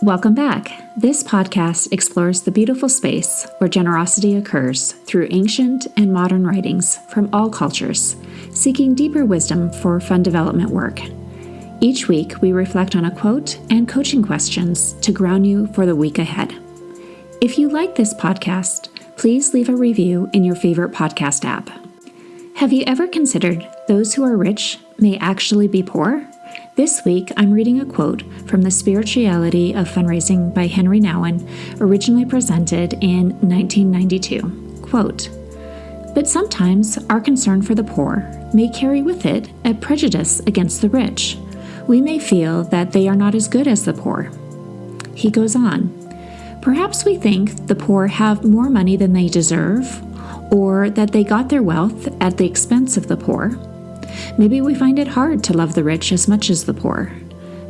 Welcome back. This podcast explores the beautiful space where generosity occurs through ancient and modern writings from all cultures, seeking deeper wisdom for fund development work. Each week, we reflect on a quote and coaching questions to ground you for the week ahead. If you like this podcast, please leave a review in your favorite podcast app. Have you ever considered those who are rich may actually be poor? This week, I'm reading a quote from The Spirituality of Fundraising by Henry Nouwen, originally presented in 1992. Quote, "But sometimes our concern for the poor may carry with it a prejudice against the rich. We may feel that they are not as good as the poor." He goes on, "Perhaps we think the poor have more money than they deserve, or that they got their wealth at the expense of the poor. Maybe we find it hard to love the rich as much as the poor.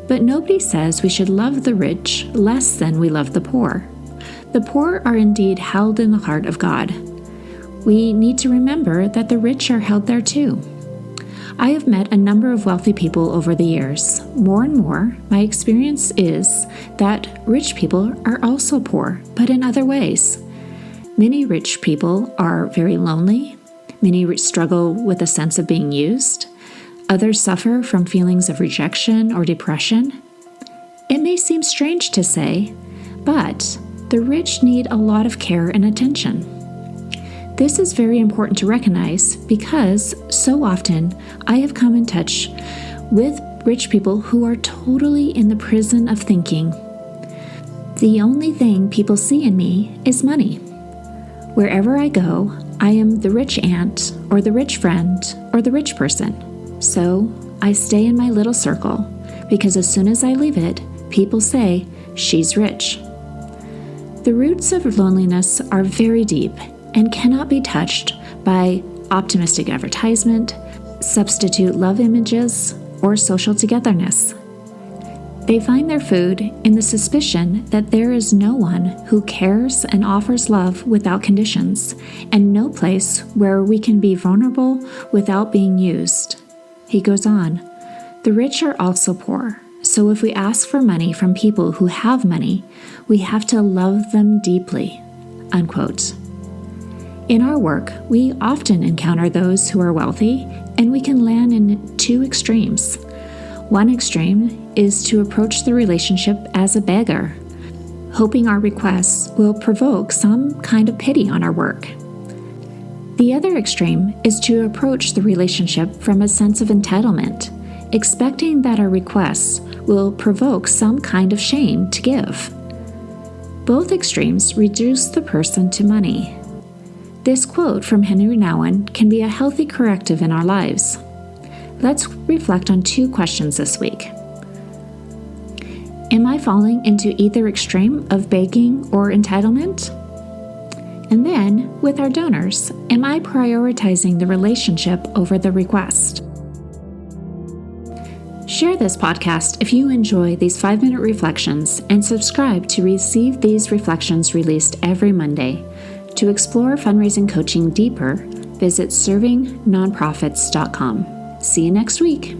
But nobody says we should love the rich less than we love the poor. The poor are indeed held in the heart of God. We need to remember that the rich are held there too. I have met a number of wealthy people over the years. More and more, my experience is that rich people are also poor, but in other ways. Many rich people are very lonely. Many struggle with a sense of being used. Others suffer from feelings of rejection or depression. It may seem strange to say, but the rich need a lot of care and attention. This is very important to recognize because so often I have come in touch with rich people who are totally in the prison of thinking, the only thing people see in me is money. Wherever I go, I am the rich aunt, or the rich friend, or the rich person. So I stay in my little circle, because as soon as I leave it, people say, she's rich. The roots of loneliness are very deep and cannot be touched by optimistic advertisement, substitute love images, or social togetherness. They find their food in the suspicion that there is no one who cares and offers love without conditions, and no place where we can be vulnerable without being used. He goes on, "The rich are also poor, so if we ask for money from people who have money, we have to love them deeply." Unquote. In our work, we often encounter those who are wealthy, and we can land in two extremes. One extreme is to approach the relationship as a beggar, hoping our requests will provoke some kind of pity on our work. The other extreme is to approach the relationship from a sense of entitlement, expecting that our requests will provoke some kind of shame to give. Both extremes reduce the person to money. This quote from Henry Nouwen can be a healthy corrective in our lives. Let's reflect on two questions this week. Am I falling into either extreme of begging or entitlement? And then, with our donors, am I prioritizing the relationship over the request? Share this podcast if you enjoy these 5-minute reflections and subscribe to receive these reflections released every Monday. To explore fundraising coaching deeper, visit servingnonprofits.com. See you next week.